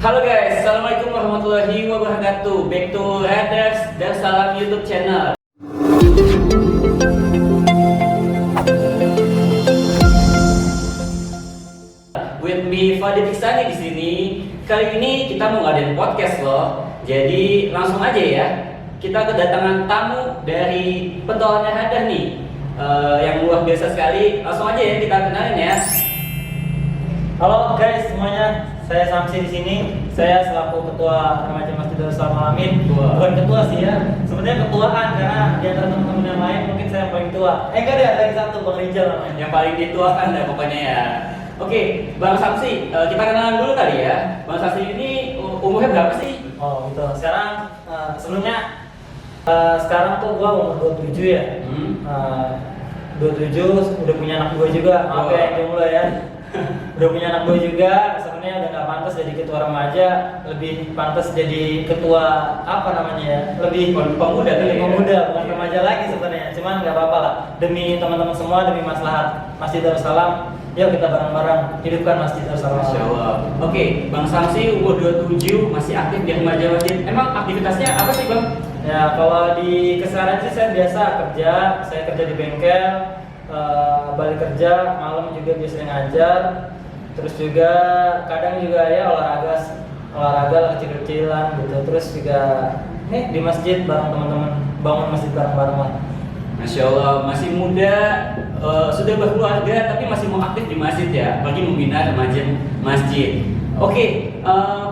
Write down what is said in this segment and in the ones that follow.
Halo guys, Assalamualaikum warahmatullahi wabarakatuh. Back to Radars Darussalam YouTube channel. With me Fadil Iksani di sini. Kali ini kita mau ngadain podcast loh. Jadi langsung aja ya. Kita kedatangan tamu dari Petualangan Hadah nih, yang luar biasa sekali. Langsung aja ya kita kenalin ya. Halo guys semuanya, saya Samsi di sini. Saya selaku ketua remaja Masjid Darussalam Alamin. Bukan ketua sih ya, sebenarnya ketuaan karena di antara teman-teman yang lain mungkin saya yang paling tua. Enggak ada lagi satu, Bang Rijal namanya. Yang paling dituakan ya pokoknya ya. Oke, Bang Samsi, kita kenalan dulu kali ya. Bang Samsi ini umurnya berapa sih? Oh gitu. Sekarang tuh gua umur 27 ya. 27 udah punya anak gua juga. Maaf ya yang jomblo ya. Udah punya anak gue juga, sebenarnya udah nggak pantas jadi ketua remaja, lebih pantas jadi ketua apa namanya ya, lebih pemuda, bukan remaja lagi sebenarnya. Cuman nggak apa-apa lah, demi teman-teman semua, demi maslahat Masjid Darussalam, yuk kita bareng-bareng hidupkan Masjid Darussalam. Masya Allah. Oke, Bang Samsi umur 27 masih aktif di remaja masjid. Emang aktivitasnya apa sih Bang? Ya kalau di keseharian sih saya biasa kerja, saya kerja di bengkel. Balik kerja, malam juga biasanya ngajar, terus juga kadang juga ya olahraga kecil-kecilan gitu, terus juga nih di masjid bareng teman-teman, bangun masjid bareng-bareng lah. Masya Allah, masih muda, sudah berkeluarga tapi masih mau aktif di masjid ya, bagi membina remaja masjid. Oke,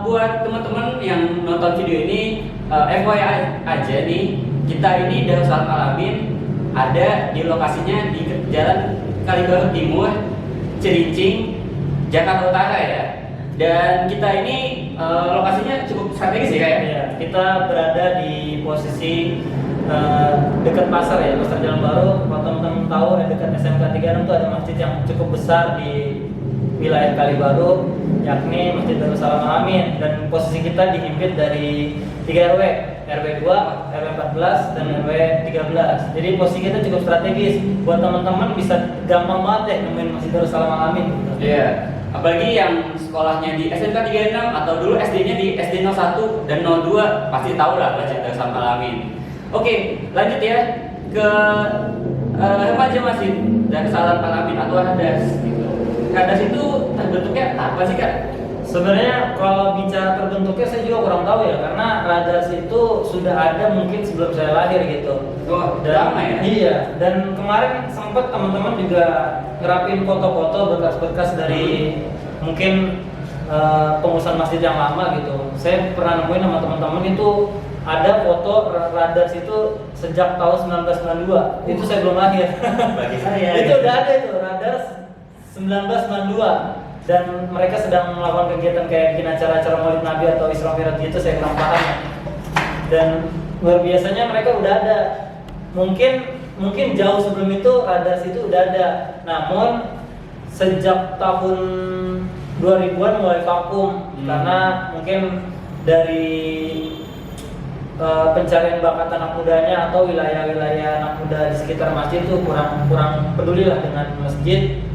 buat teman-teman yang nonton video ini, FYI aja nih, kita ini Darussalam Alamin ada di lokasinya di Jalan Kalibaru Timur, Cilincing, Jakarta Utara ya. Dan kita ini lokasinya cukup strategis ya kayak. Ya, kita berada di posisi dekat pasar ya, Pasar Jalan Baru. Kalau teman-teman tahu dekat SMK 36 itu ada masjid yang cukup besar di wilayah Kalibaru, yakni Masjid Darussalam Alamin. Dan posisi kita dihimpit dari 3 RW, RW 2, RW 14, dan RW 13. Jadi posisi kita cukup strategis. Buat teman-teman bisa gampang banget ya nemuin Masjid Darussalam Alamin. Iya. Apalagi yang sekolahnya di SMK 36 atau dulu SD-nya di SD 01 dan 02 pasti tahu lah Masjid Darussalam Alamin. Oke, lanjut ya ke remaja Masjid Darussalam Alamin atau Hadas gitu. Hadas itu terbentuknya apa sih Kak? Sebenarnya kalau bicara terbentuknya saya juga kurang tahu ya, karena Radars itu sudah ada mungkin sebelum saya lahir gitu. Oh, lama ya? Iya, dan kemarin sempat teman-teman juga ngerapin foto-foto bekas-bekas dari mungkin pengurusan masjid yang lama gitu. Saya pernah nemuin sama teman-teman itu ada foto Radars itu sejak tahun 1992. Itu saya belum lahir. Bagi saya. Itu udah ada itu Radars 1992. Dan mereka sedang melakukan kegiatan kayak bikin acara-acara Maulid Nabi atau Isra Mi'raj gitu, saya kurang paham ya. Dan luar biasanya mereka udah ada. Mungkin jauh sebelum itu Radars itu udah ada. Namun sejak tahun 2000-an mulai vakum karena mungkin dari pencarian bakat anak mudanya atau wilayah-wilayah anak muda di sekitar masjid itu kurang peduli lah dengan masjid.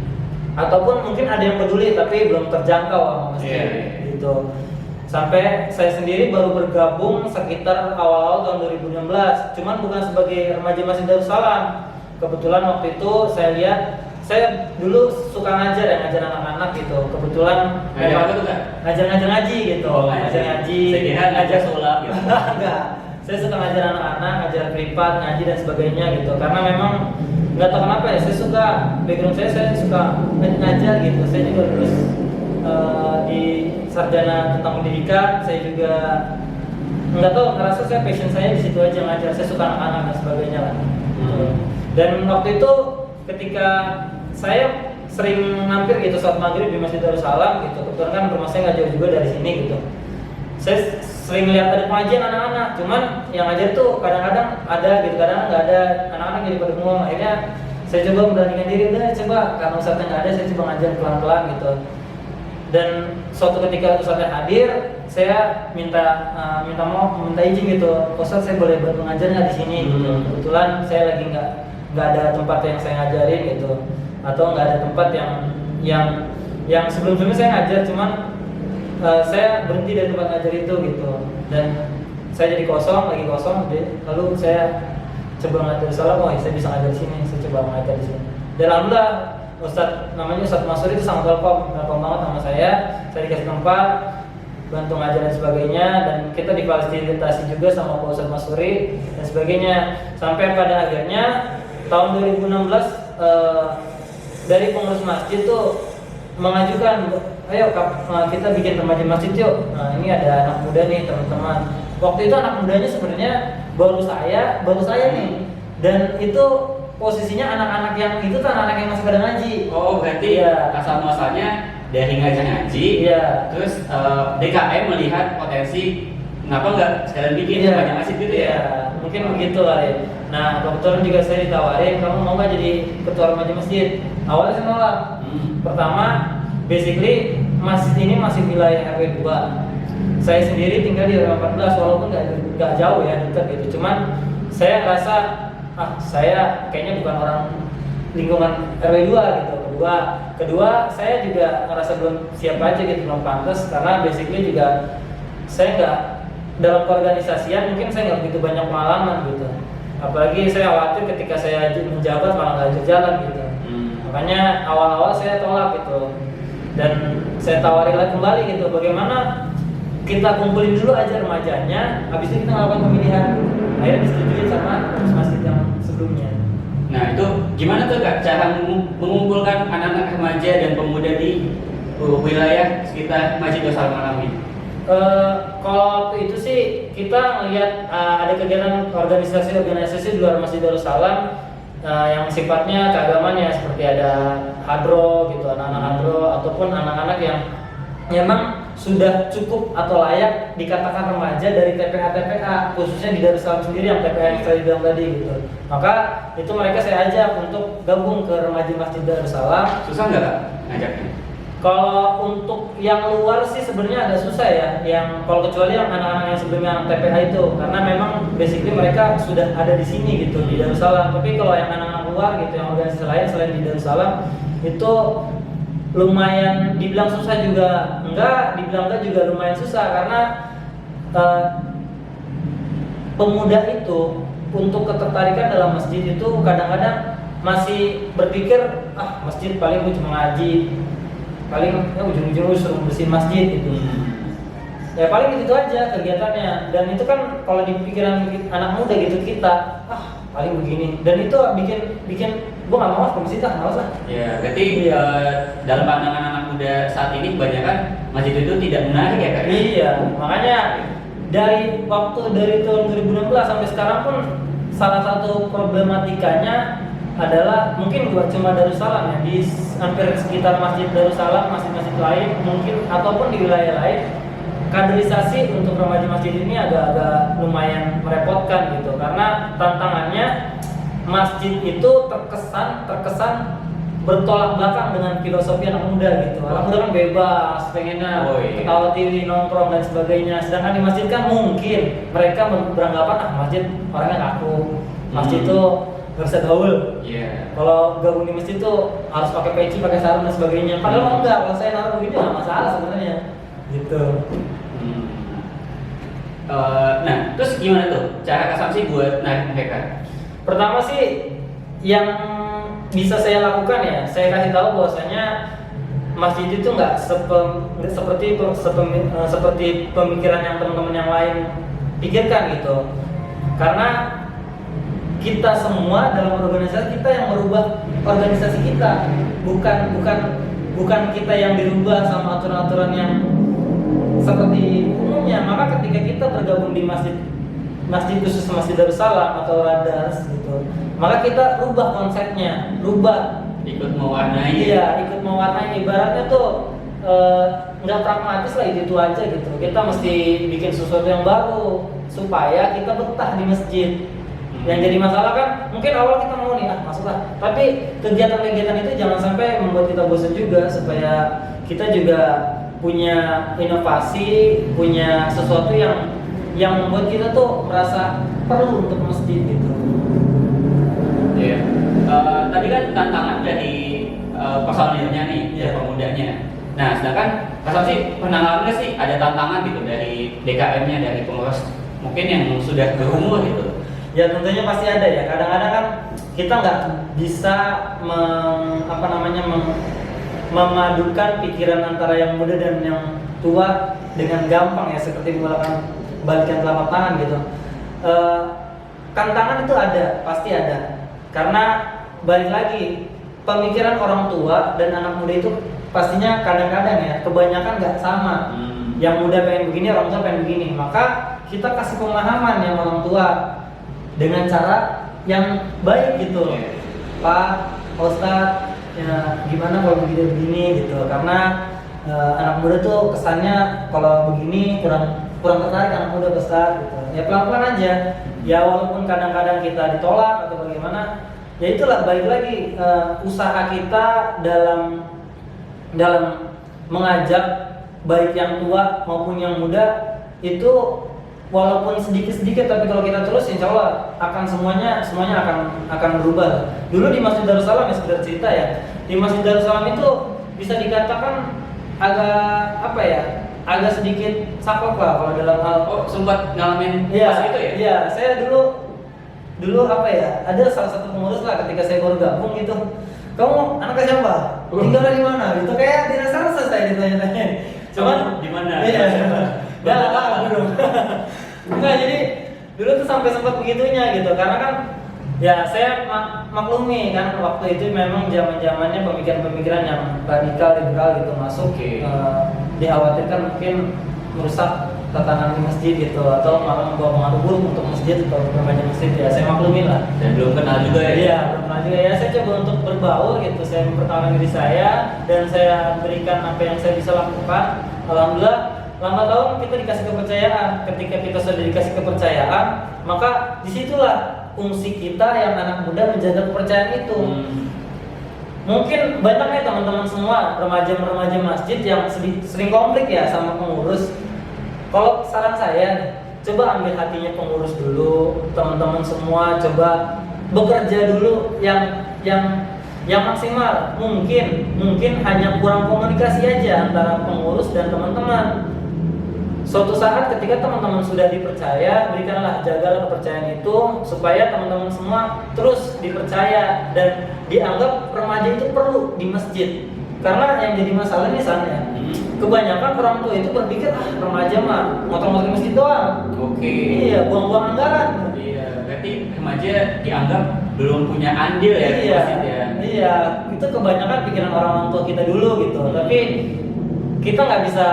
Ataupun mungkin ada yang peduli tapi belum terjangkau sama masjid gitu. Sampai saya sendiri baru bergabung sekitar awal-awal tahun 2016. Cuman bukan sebagai remaja Masjid Darussalam. Kebetulan waktu itu saya lihat, saya dulu suka ngajar anak-anak gitu. Kebetulan ngajar ngaji gitu. Ngajar ngaji. Saya kira ngajar sholat gitu. Enggak. Saya suka ngajar anak-anak, ngajar privat, ngaji dan sebagainya gitu. Karena memang nggak tahu kenapa ya, saya suka background saya suka ngajar gitu. Saya juga lulus di sarjana tentang pendidikan. Saya juga nggak tahu, ngerasa saya passion saya di situ aja ngajar. Saya suka anak-anak dan sebagainya lah. Dan waktu itu ketika saya sering mampir gitu saat maghrib di Masjid Darussalam gitu, kebetulan kan rumah saya nggak jauh juga dari sini gitu. Saya sering lihat ada pengajian anak-anak, cuman yang ngajar tuh kadang-kadang ada gitu, kadang-kadang nggak ada, anak-anak jadi pada bengong. Akhirnya saya coba memberanikan diri, udah coba karena ustadznya nggak ada, saya coba ngajar pelan-pelan gitu. Dan suatu ketika ustadznya hadir, saya minta izin gitu, ustadz saya boleh buat mengajar nggak di sini gitu. Kebetulan saya lagi nggak ada tempat yang saya ngajarin gitu, atau nggak ada tempat yang sebelum-sebelumnya saya ngajar, cuman saya berhenti dari tempat ngajar itu gitu, dan saya jadi lagi kosong, lalu saya coba ngajar salah, oh saya bisa ngajar di sini, saya coba ngajar di sini. Dan alhamdulillah namanya Ustadz Masuri itu sangat welcome banget sama saya dikasih tempat, bantu ngajar dan sebagainya, dan kita difasilitasi juga sama Pak Ustadz Masuri dan sebagainya, sampai pada akhirnya tahun 2016 dari pengurus masjid tuh mengajukan, ayo kita bikin remaja masjid yuk. Nah ini ada anak muda nih teman-teman. Waktu itu anak mudanya sebenarnya baru saya nih, dan itu posisinya anak-anak yang itu kan anak-anak yang masih pada ngaji. Oh berarti asal muasalnya dari ngajar ngaji, terus DKM melihat potensi, kenapa nggak sekalian bikin remaja masjid gitu ya? Mungkin begitu kali. Nah kebetulan juga saya ditawarin, kamu mau nggak jadi ketua remaja masjid? Awalnya saya nolak. Pertama, basically masjid ini masih wilayah RW 2. Saya sendiri tinggal di RW 14, walaupun nggak jauh ya, dekat gitu. Cuman saya rasa saya kayaknya bukan orang lingkungan RW 2 gitu. Kedua saya juga ngerasa belum siap aja gitu, belum pantas, karena basically juga saya nggak dalam keorganisasian, mungkin saya nggak begitu banyak pengalaman gitu. Apalagi saya khawatir ketika saya menjabat malah nggak jalan gitu. Makanya awal-awal saya tolak gitu, dan saya tawari lagi kembali gitu, bagaimana kita kumpulin dulu aja remajanya, habis itu kita melakukan pemilihan. Akhirnya disetujui sama masjid yang sebelumnya. Nah itu gimana tuh Kak cara mengumpulkan anak-anak remaja dan pemuda di wilayah sekitar Masjid Darussalam Malang ini? Kalau waktu itu sih kita ngelihat ada kegiatan organisasi di luar Masjid Darussalam yang sifatnya keagamaan ya, seperti ada hadro gitu, anak-anak hadro, ataupun anak-anak yang memang sudah cukup atau layak dikatakan remaja dari TPA, khususnya di Darussalam sendiri yang TPA yang saya bilang tadi gitu. Maka itu mereka saya ajak untuk gabung ke remaja Masjid Darussalam. Susah nggak Kak ngajaknya? Kalau untuk yang luar sih sebenarnya agak susah ya, yang kalau kecuali yang anak-anak yang sebelumnya anak TPA itu, karena memang basically mereka sudah ada di sini gitu di Darussalam. Tapi kalau yang anak-anak luar gitu, yang organisasi lain selain di Darussalam itu lumayan, dibilang susah juga enggak, dibilang enggak juga lumayan susah, karena pemuda itu untuk ketertarikan dalam masjid itu kadang-kadang masih berpikir masjid paling gue cuma ngaji, paling ujung-ujungnya suruh bersihin masjid gitu. Ya paling gitu aja kegiatannya, dan itu kan kalau di pikiran anak muda gitu kita paling begini, dan itu bikin gue nggak mau komisi malas lah. Ya berarti dalam pandangan anak muda saat ini kebanyakan masjid itu tidak menarik ya Kak? Iya, makanya dari tahun 2016 sampai sekarang pun salah satu problematikanya adalah mungkin buat cuma Darussalam ya, di hampir sekitar Masjid Darussalam, masjid-masjid lain mungkin ataupun di wilayah lain, kaderisasi untuk remaja masjid ini agak lumayan merepotkan gitu, karena tantangannya masjid itu terkesan bertolak belakang dengan filosofi anak muda gitu. Anak muda kan bebas, pengennya ketawa TV, nongkrong dan sebagainya. Sedangkan di masjid kan mungkin mereka beranggapan masjid orangnya kaku, masjid itu nggak bisa gaul. Kalau gabung di masjid tuh harus pakai peci, pakai sarung dan sebagainya. Padahal enggak, kalau saya naruh begini nggak masalah sebenarnya. Gitu. Nah, terus gimana tuh cara Kak Samsi buat narik mereka? Pertama sih yang bisa saya lakukan ya, saya kasih tahu bahwasanya masjid itu nggak seperti pemikiran yang teman-teman yang lain pikirkan gitu. Karena kita semua dalam organisasi kita yang merubah organisasi kita, bukan kita yang dirubah sama aturan-aturan yang seperti umumnya. Maka ketika kita bergabung di masjid khusus Masjid Darussalam atau Radas gitu, maka kita rubah konsepnya, ikut mewarnai. Iya, ikut mewarnai. Ibaratnya tuh nggak pragmatis lah, itu aja gitu. Kita mesti bikin sesuatu yang baru supaya kita betah di masjid. Yang jadi masalah kan mungkin awal kita mau nih masuklah, tapi kegiatan-kegiatan itu jangan sampai membuat kita bosan juga, supaya kita juga punya inovasi, punya sesuatu yang membuat kita tuh merasa perlu untuk masjid gitu. Tadi kan tantangan dari personilnya nih, ya pemudanya. Nah, sedangkan Kak Samsi pernah ngalamin nggak sih ada tantangan gitu dari DKM-nya, dari pengurus mungkin yang sudah berumur gitu? Ya tentunya pasti ada ya. Kadang-kadang kan kita nggak bisa memadukan pikiran antara yang muda dan yang tua dengan gampang ya, seperti melakukan balikan telapak tangan gitu. Tantangan itu ada, pasti ada. Karena balik lagi, pemikiran orang tua dan anak muda itu pastinya kadang-kadang ya, kebanyakan nggak sama. Yang muda pengen begini, orang tua pengen begini. Maka kita kasih pemahaman yang orang tua dengan cara yang baik gitu. Pak Ustadz, ya gimana kalau begini gitu. Karena anak muda tuh kesannya kalau begini kurang tertarik anak muda besar gitu. Ya pelan-pelan aja. Ya walaupun kadang-kadang kita ditolak atau bagaimana, ya itulah balik lagi usaha kita dalam mengajak baik yang tua maupun yang muda itu walaupun sedikit-sedikit, tapi kalau kita terus insya Allah akan semuanya akan berubah. Dulu di Masjid Darussalam ya, sekedar cerita ya, di Masjid Darussalam itu bisa dikatakan agak sedikit saklek lah kalau dalam hal. Sempat ngalamin Iya, pas itu ya? Iya, saya dulu ada salah satu pengurus lah ketika saya baru gabung gitu. Kamu anaknya siapa? Tinggalnya di mana? Gitu kayak dirasa-rasa saya ditanya-tanya. Cuman di mana? Iya. Enggak dulu. Enggak, jadi dulu tuh sampai sempat begitunya gitu. Karena kan ya saya maklumi kan waktu itu memang zaman-zamannya pemikiran-pemikiran yang radikal liberal gitu masuk. Dikhawatirkan mungkin merusak tatanan di masjid gitu atau malah membawa pengaruh buruk untuk masjid atau berbagai masjid ya, saya maklumin lah. Dan belum kenal juga ya? Iya, belum kenal juga ya. Saya coba untuk berbaur gitu, saya mempertahankan diri saya dan saya berikan apa yang saya bisa lakukan. Alhamdulillah lama tahun kita dikasih kepercayaan. Ketika kita sudah dikasih kepercayaan, maka disitulah fungsi kita yang anak muda menjaga kepercayaan itu. Mungkin banyak nih teman-teman semua remaja-remaja masjid yang sering konflik ya sama pengurus. Kalau saran saya nih, coba ambil hatinya pengurus dulu, teman-teman semua coba bekerja dulu yang maksimal. Mungkin hanya kurang komunikasi aja antara pengurus dan teman-teman. Suatu saat ketika teman-teman sudah dipercaya, berikanlah, jagalah kepercayaan itu supaya teman-teman semua terus dipercaya dan dianggap remaja itu perlu di masjid. Karena yang jadi masalah nih misalnya, kebanyakan orang tua itu berpikir remaja mah motor-motor masjid doang. Iya, buang-buang anggaran. Iya, berarti remaja dianggap belum punya andil ya di masjid ya. Iya, itu kebanyakan pikiran orang tua kita dulu gitu. Tapi kita nggak bisa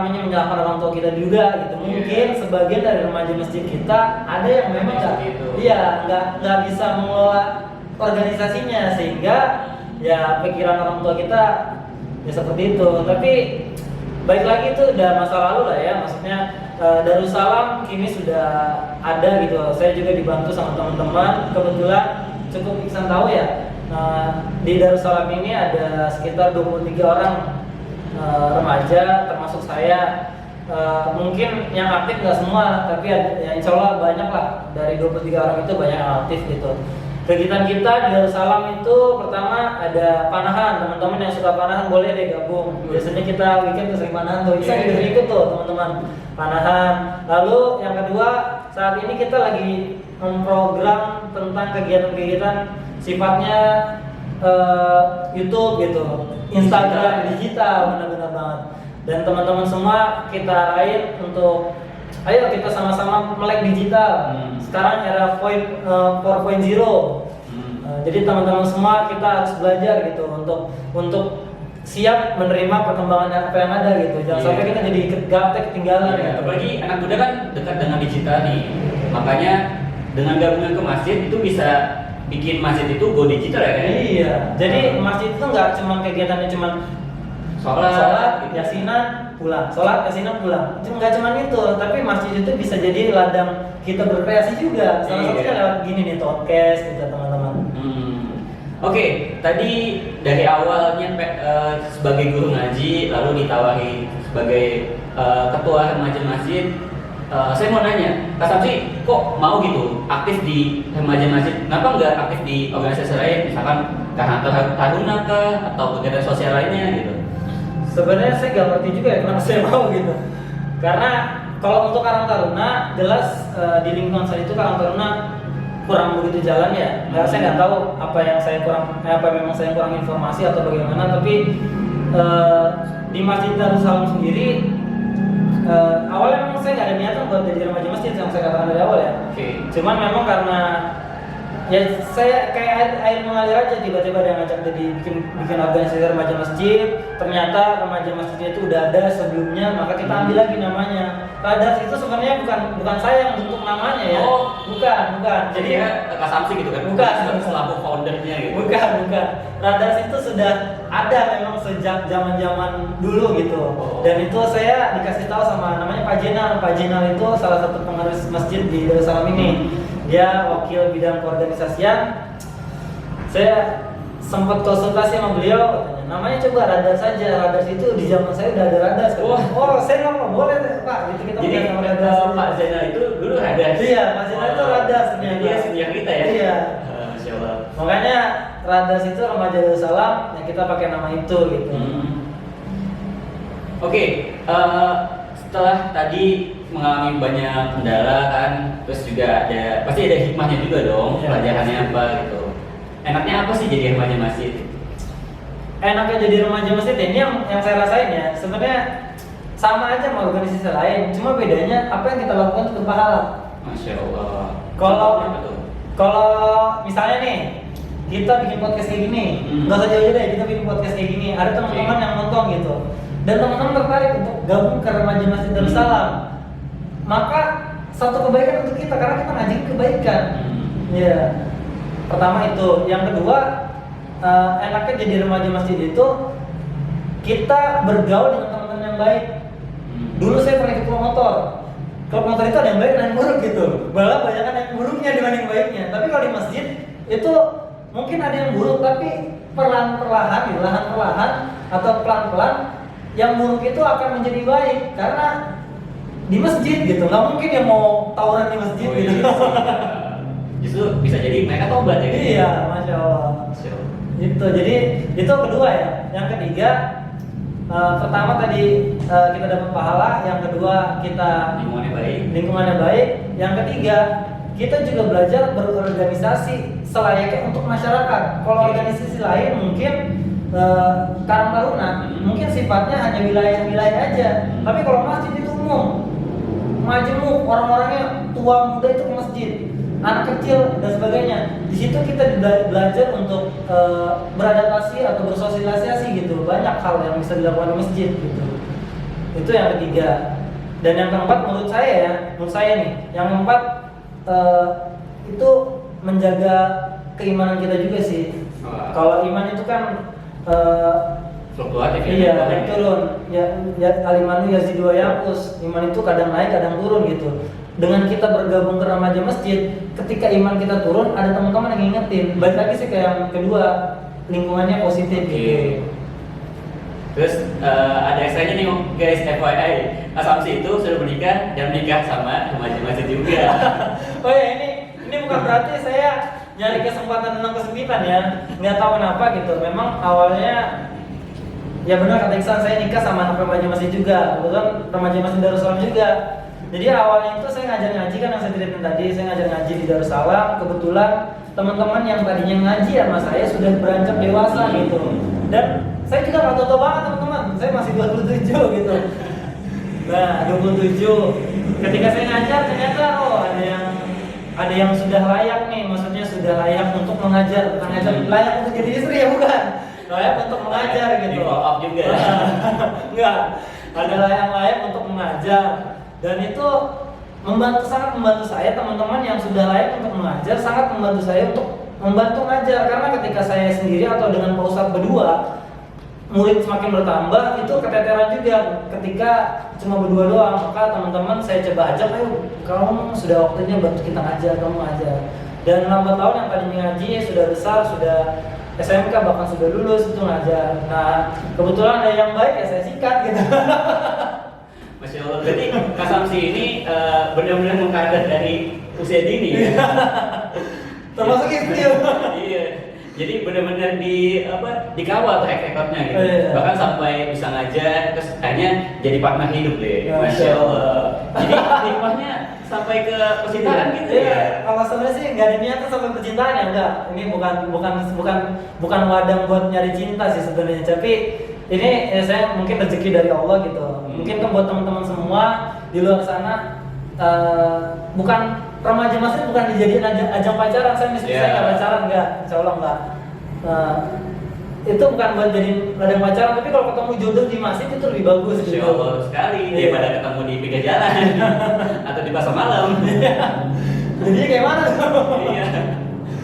menyalahkan orang tua kita juga gitu. Mungkin sebagian dari remaja masjid kita ada yang memang nggak bisa mengelola organisasinya sehingga ya pikiran orang tua kita ya seperti itu. Tapi baik lagi itu udah masa lalu lah ya, maksudnya Darussalam kini sudah ada gitu. Saya juga dibantu sama teman-teman, kebetulan cukup Iksan tahu ya, di Darussalam ini ada sekitar 23 orang remaja termasuk saya. Mungkin yang aktif nggak semua, tapi ya insya Allah banyak lah, dari 23 orang itu banyak yang aktif gitu. Kegiatan kita di Darussalam itu pertama ada panahan, teman-teman yang suka panahan boleh deh gabung. Biasanya kita weekend sering panahan tuh, bisa juga ikut tuh teman-teman panahan. Lalu yang kedua, saat ini kita lagi memprogram tentang kegiatan-kegiatan sifatnya YouTube gitu, Instagram digital, benar-benar banget. Dan teman-teman semua kita arahin untuk ayo kita sama-sama melek digital. Sekarang era 4.0. Jadi teman-teman semua kita harus belajar gitu untuk siap menerima perkembangan apa yang ada gitu. Jangan sampai kita jadi gaptek ketinggalan gitu. Apalagi anak muda kan dekat dengan digital nih. Makanya dengan gabungan ke masjid itu bisa bikin masjid itu go digital ya kan? Iya. Jadi masjid itu nggak cuma kegiatannya cuma sholat, yasinan, pulang. Sholat, yasinan, pulang. Nggak cuma itu, tapi masjid itu bisa jadi ladang kita berkreasi juga. Salah satunya lewat gini nih, podcast gitu teman-teman. Oke, tadi dari awalnya sebagai guru ngaji, lalu ditawari sebagai ketua remaja masjid. Saya mau nanya, Kak Samsi kok mau gitu aktif di remaja masjid? Kenapa nggak aktif di organisasi lain, misalkan karena taruna kah atau kegiatan sosial lainnya gitu? Sebenarnya saya nggak ngerti juga ya kenapa saya mau gitu. Karena kalau untuk Karang Taruna jelas di lingkungan saya itu Karang Taruna kurang begitu jalan ya. Saya nggak tahu apa yang saya kurang, apa memang saya kurang informasi atau bagaimana. Tapi di Masjid Darussalam sendiri awalnya memang saya nggak ada niatan buat jadi remaja masjid yang saya katakan dari awal ya. Cuman memang karena ya saya kayak air mengalir aja, tiba-tiba ada yang ngajak jadi bikin organisasi remaja masjid. Ternyata remaja masjidnya itu udah ada sebelumnya, maka kita ambil lagi namanya. Radas itu sebenarnya bukan saya yang bentuk namanya ya. Bukan. Jadi ya Kak Samsi gitu kan? Bukan. Selaku foundernya gitu. Bukan. Radas itu sudah ada memang sejak zaman-zaman dulu gitu. Dan itu saya dikasih tahu sama namanya Pak Jenal. Pak Jenal itu salah satu pengurus masjid di Darussalam ini. Dia wakil bidang keorganisasian. Saya sempat konsultasi sama beliau, namanya coba Radas saja. Radas itu di zaman saya udah ada Radas. Saya nggak boleh Pak. Gitu kita. Jadi Pak Zainal itu dulu Radas. Iya, Pak Zainal itu Radas. Dia senior kita ya. Iya. Masya Allah. Makanya Radas itu remaja Darussalam, yang kita pakai nama itu gitu. Oke, setelah tadi mengalami banyak kendala kan, terus juga pasti ada hikmahnya juga dong, pelajarannya apa gitu. Enaknya apa sih jadi remaja masjid? Enaknya jadi remaja masjid ini yang saya rasain ya, sebenarnya sama aja sama organisasi lain, cuma bedanya apa yang kita lakukan untuk pahala. Masya Allah. Kalau misalnya nih kita bikin podcast kayak gini, nggak usah jauh-jauh deh, kita bikin podcast kayak gini, ada teman-teman yang nonton gitu, dan teman-teman tertarik untuk gabung ke remaja masjid Darussalam, maka satu kebaikan untuk kita karena kita ngajarin kebaikan. Ya, pertama itu. Yang kedua, enaknya jadi remaja masjid itu kita bergaul dengan teman-teman yang baik. Dulu saya pernah ikut kelompok motor. Kelompok motor itu ada yang baik dan yang buruk gitu. Malah banyak yang buruknya dibanding baiknya. Tapi kalau di masjid itu mungkin ada yang buruk, tapi perlahan-perlahan atau pelan-pelan yang buruk itu akan menjadi baik karena di masjid gitu. Nggak mungkin yang mau tawuran di masjid gitu. Iya. Justru bisa jadi mereka tobat ya. Iya, Masya Allah. Itu jadi itu kedua ya. Yang ketiga, pertama tadi kita dapat pahala, yang kedua kita lingkungannya baik, yang ketiga kita juga belajar berorganisasi selayaknya untuk masyarakat. Kalau organisasi lain mungkin Karang Taruna mungkin sifatnya hanya wilayah-wilayah aja, tapi kalau masjid itu umum, majemuk, orang-orangnya tua muda itu ke masjid, anak kecil dan sebagainya. Di situ kita belajar untuk beradaptasi atau bersosialisasi gitu. Banyak hal yang bisa dilakukan di masjid gitu. Itu yang ketiga. Dan yang keempat menurut saya nih, yang keempat itu menjaga keimanan kita juga sih. Kalau iman itu kan fluktuatif ya. Iya, naik turun. Ya alimanu yazidu wa yanqus. Iman itu kadang naik, kadang turun gitu. Dengan kita bergabung ke remaja masjid, ketika iman kita turun, ada teman-teman yang ngingetin. Balik lagi sih ke yang kedua, lingkungannya positif gitu. Terus ada extra-nya nih guys, FYI, Asumsi itu sudah menikah dan menikah sama remaja masjid juga. Oh ya, ini bukan berarti saya nyari kesempatan tentang kesempitan ya. Nggak tahu kenapa gitu. Memang awalnya ya benar kata Iksan, saya nikah sama anak remaja masjid juga. Kebetulan remaja masjid Darussalam juga. Jadi awalnya itu saya ngajar ngaji kan yang saya ceritain tadi, saya ngajar ngaji di Darussalam. Kebetulan teman-teman yang tadinya ngaji sama saya sudah beranjak dewasa gitu. Dan saya juga nggak tahu banget teman-teman, saya masih 27 gitu. Nah 27, ketika saya ngajar ternyata ada yang sudah layak nih, maksudnya sudah layak untuk mengajar, bukan ngajar layak untuk jadi istri ya bukan, layak untuk mengajar gitu. Di follow up juga. Enggak, ada yang layak untuk mengajar. Dan itu sangat membantu saya, teman-teman yang sudah layak untuk mengajar sangat membantu saya untuk membantu ngajar. Karena ketika saya sendiri atau dengan Pak Ustadz berdua, murid semakin bertambah, itu keteteran juga ketika cuma berdua doang. Maka teman-teman saya coba ajak, ayo kamu sudah waktunya bantu kita ngajar, kamu ngajar. Dan lambat tahun yang tadinya ngaji sudah besar, sudah SMK bahkan sudah lulus itu ngajar. Nah kebetulan ada yang baik ya saya sikat gitu. Masya Allah, jadi Kak Samsi ini benar-benar mengkader dari usia dini ya? Termasuk istri. Iya, Jadi benar-benar dikawal track recordnya gitu. Oh, iya. Bahkan sampai bisa ngajar, terus akhirnya jadi partner hidup deh. Ya, Masya Allah. Jadi hikmahnya sampai ke percintaan gitu Iya, ya. kalau sebenarnya sih nggak ada niatan sampai percintaan ya enggak. Ini bukan wadang buat nyari cinta sih sebenarnya. Tapi ini saya mungkin rezeki dari Allah gitu. Mungkin kan buat teman-teman semua di luar sana bukan remaja masih bukan dijadiin ajang pacaran. Saya nggak pacaran enggak, insya Allah enggak. Itu bukan buat jadi ladang pacaran, tapi kalau ketemu jodoh di masjid itu lebih bagus Masya gitu. Allah sekali daripada ketemu di pinggir jalan atau di pasar malam. Jadinya kayak mana tuh? Iya.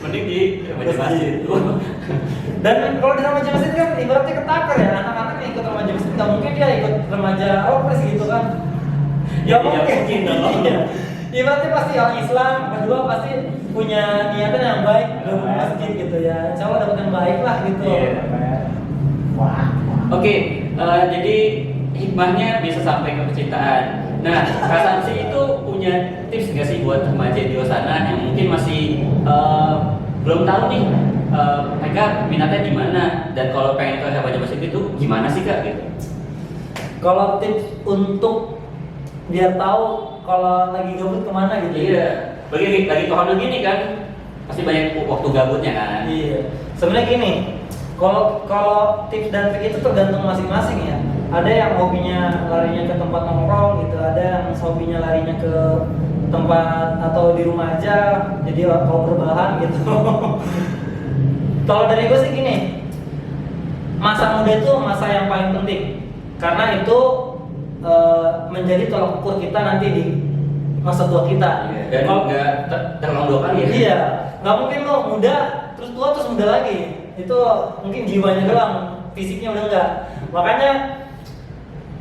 Mending di remaja masjid. Dan kalau di remaja masjid kan ibaratnya ketakar ya, anak-anak yang ikut remaja masjid nggak mungkin dia ikut remaja rockers gitu kan. Ya mungkin dong. Iya. Ibaratnya pasti orang Islam, kedua pasti punya niatan yang baik dalam masjid gitu ya. Insya Allah dapat yang baik lah gitu. Iya. Oke, jadi hikmahnya bisa sampai ke percintaan. Nah, Kak Samsi itu punya tips nggak sih buat remaja di luar sana yang mungkin masih belum tahu nih mereka minatnya di mana, dan kalau pengen ke remaja masjid itu gimana sih Kak gitu? Kalau tips untuk biar tahu kalau lagi gabut kemana gitu. Iya, lagi corona gini kan pasti banyak waktu gabutnya kan. Iya. Sebenarnya gini, kalau tips dan trik itu tergantung masing-masing ya. Ada yang hobinya larinya ke tempat nongkrong gitu, ada yang hobinya larinya ke tempat atau di rumah aja, jadi kalau berbahan gitu. Kalau dari gue sih gini, masa muda itu masa yang paling penting, karena itu menjadi tolak ukur kita nanti di masa tua kita. Iya, dan nggak terulang dua kali ya. Iya, nggak mungkin lo muda terus tua terus muda lagi. Itu mungkin jiwanya doang, fisiknya udah enggak. Makanya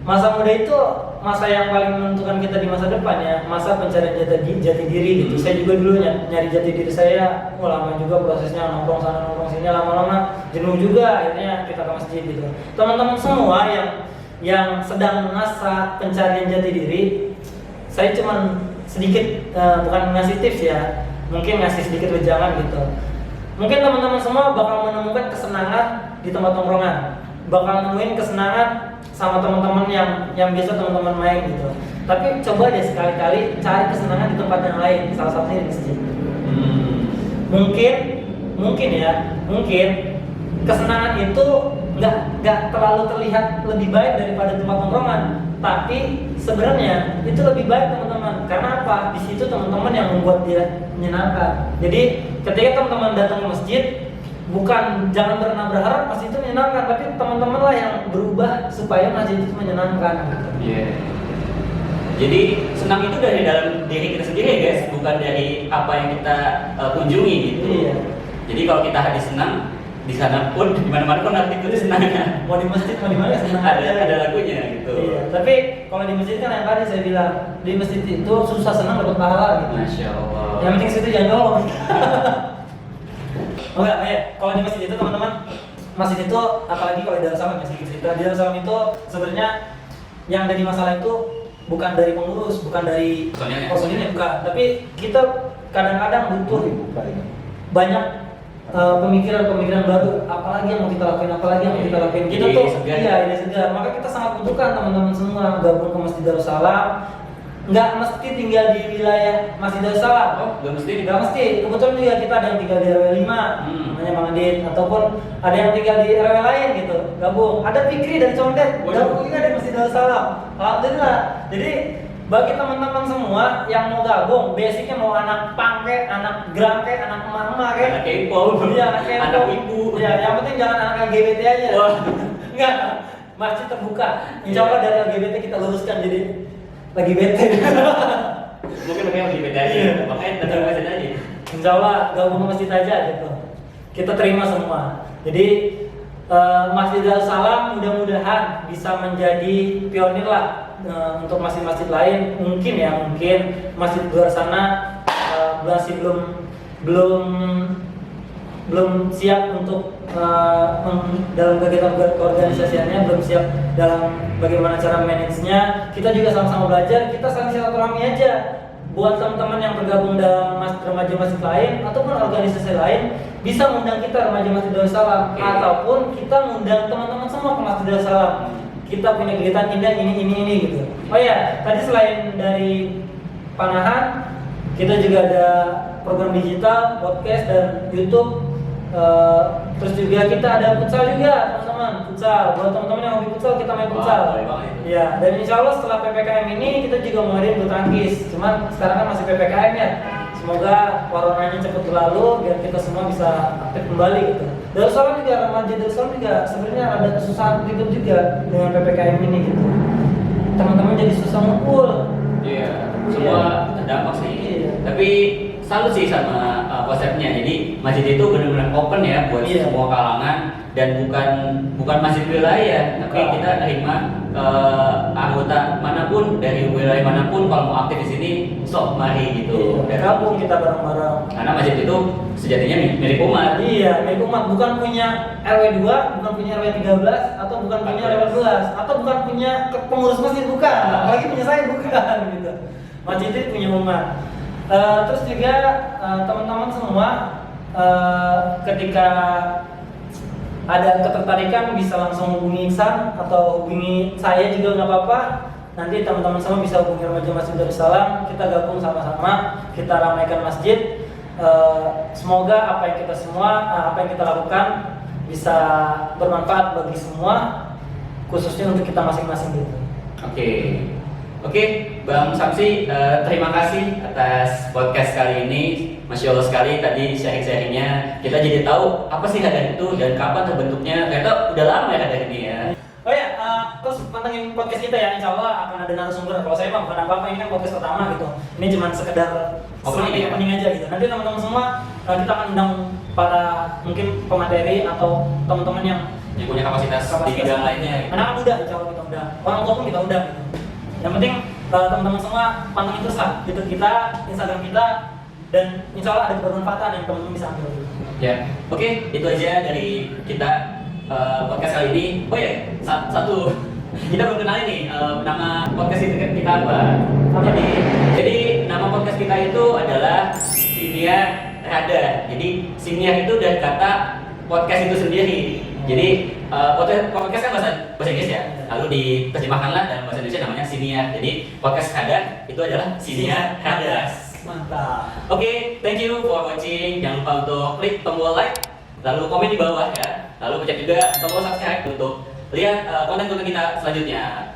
masa muda itu masa yang paling menentukan kita di masa depan ya, masa pencarian jati diri gitu. Saya juga dulu nyari jati diri saya, lama juga prosesnya, nongkrong sana nongkrong sini, lama-lama jenuh juga, akhirnya kita ke masjid gitu. Teman-teman semua yang sedang masa pencarian jati diri, saya cuman sedikit bukan ngasih tips ya, mungkin ngasih sedikit wejangan gitu. Mungkin teman-teman semua bakal menemukan kesenangan di tempat nongkrongan, bakal nemuin kesenangan sama teman-teman yang biasa teman-teman main gitu. Tapi coba deh sekali-kali cari kesenangan di tempat yang lain, salah satunya di masjid. Mungkin kesenangan itu nggak terlalu terlihat lebih baik daripada tempat nongkrongan, tapi sebenarnya itu lebih baik teman-teman. Karena apa? Di situ teman-teman yang membuat dia menyenangkan. Jadi ketika teman-teman datang ke masjid, bukan jangan pernah berharap pasti itu menyenangkan, tapi teman-teman lah yang berubah supaya masjid itu menyenangkan. Iya. Jadi senang itu dari dalam diri kita sendiri ya guys, bukan dari apa yang kita kunjungi gitu. Iya. Jadi kalau kita hati senang, di sana pun di mana-mana pun nanti itu senangnya. Mau di masjid mau di mana senang aja. Ada lagunya gitu. Iya. Tapi kalau di masjid kan yang tadi saya bilang, di masjid itu susah senang dapat pahala gitu. Masya Allah. Yang penting situ jangan ngomong. Oh enggak, ya. Kalau di masjid itu teman-teman, masjid itu apalagi kalau di Darussalam masjid cerita di Darussalam itu sebenarnya yang jadi masalah itu bukan dari pengurus, bukan dari personilnya bukan, tapi kita kadang-kadang butuh banyak pemikiran-pemikiran baru, apalagi yang mau kita lakuin, kita tuh ide segar. Maka kita sangat butuhkan teman-teman semua gabung ke Masjid Darussalam. Nggak mesti tinggal di wilayah Masjid Darussalam. Oh, nggak mesti. Kebetulan juga kita ada yang tinggal di RW 5, namanya Bang Adit, ataupun ada yang tinggal di RW lain gitu. Gabung. Ada Fikri dan Condet, gabung juga di Masjid Darussalam. Alhamdulillah. Jadi bagi teman-teman semua yang mau gabung, basicnya mau anak punk kayak, anak grang kayak, anak emak-emak kayak, anak K-pop, anak ibu. Ya, yang penting jangan anak LGBT aja. Wah. Enggak, masjid terbuka. Insya Allah dari LGBT kita luruskan jadi lagi bete. Mungkin mereka lagi bete aja, makanya tetap masjid aja. Insya Allah gabung ke masjid aja gitu. Kita terima semua. Jadi Masjid Darussalam mudah-mudahan bisa menjadi pionir lah untuk masjid-masjid lain. Mungkin masjid di luar sana masih belum siap untuk dalam kegiatan keorganisasiannya, belum siap dalam bagaimana cara manage-nya. Kita juga sama-sama belajar, kita saling silaturahmi aja. buat teman-teman yang bergabung dalam remaja masjid lain ataupun organisasi lain bisa mengundang kita remaja Masjid Darussalam, ataupun kita mengundang teman-teman semua ke Masjid Darussalam. Kita punya kegiatan ini gitu. Oh ya, tadi selain dari panahan, kita juga ada program digital, podcast dan YouTube. Terus juga kita ada futsal juga, teman-teman. Futsal buat teman-teman yang hobi futsal, kita main futsal. Ya, dan insya Allah setelah PPKM ini kita juga mau ngadain bulu tangkis. Cuman sekarang kan masih PPKM ya. Semoga coronanya cepat berlalu biar kita semua bisa aktif kembali gitu. Darussalam juga, remaja Darussalam juga sebenarnya ada kesusahan ribet juga dengan PPKM ini gitu. Teman-teman jadi susah ngumpul. Iya, semua terdampak sih. Iya. Tapi salut sih sama konsepnya. Jadi masjid itu benar-benar open ya buat semua kalangan dan bukan masjid wilayah, tapi kita terima anggota manapun dari wilayah manapun kalau mau aktif di sini sok mari gitu. Dan gabung kita bareng-bareng. Karena masjid itu sejatinya milik umat. Iya, milik umat, bukan punya RW 2, bukan punya RW 13, atau bukan punya RW 12, atau bukan punya pengurus masjid, bukan. Apalagi punya saya, bukan gitu. Masjid itu punya umat. Terus juga teman-teman semua ketika ada ketertarikan bisa langsung hubungi Iksan atau hubungi saya juga nggak apa-apa. Nanti teman-teman semua bisa hubungi remaja Masjid Darussalam, kita gabung sama-sama, kita ramaikan masjid. Semoga apa yang kita lakukan bisa bermanfaat bagi semua, khususnya untuk kita masing-masing gitu. Oke, Bang Samsi, terima kasih atas podcast kali ini. Masya Allah sekali tadi sharing-sharingnya. Kita jadi tahu apa sih Hadar itu dan kapan terbentuknya. Ternyata udah lama ya Hadar ini ya. Oh ya, terus pantengin podcast kita ya. Insya Allah akan ada narasumber. Kalau saya mah bukan apa-apa, ini kan podcast pertama gitu. Ini cuma sekedar opening aja gitu. Nanti teman-teman semua kita akan undang para mungkin pemateri atau teman-teman yang punya kapasitas di bidang lainnya. Anak muda, insya Allah kita undang. Orang tua pun kita undang gitu. Yang penting teman-teman semua pantengin terus lah YouTube kita, Instagram kita, dan insya Allah ada kebermanfaatan yang teman-teman bisa ambil. Ya, oke, itu aja dari kita podcast kali ini. Oh ya, satu kita belum kenal ini nama podcast kita apa? Jadi nama podcast kita itu adalah Siniar Rada. Jadi Siniar itu dari kata podcast itu sendiri. Jadi podcast kan bahasa Inggris ya, lalu diterjemahkanlah dalam bahasa Indonesia namanya Siniar. Jadi podcast Rada itu adalah Siniar Rada. Mantap. Oke, thank you for watching. Jangan lupa untuk klik tombol like, lalu komen di bawah ya. Lalu pencet juga tombol subscribe untuk lihat konten-konten kita selanjutnya.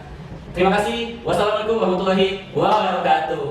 Terima kasih. Wassalamualaikum warahmatullahi wabarakatuh.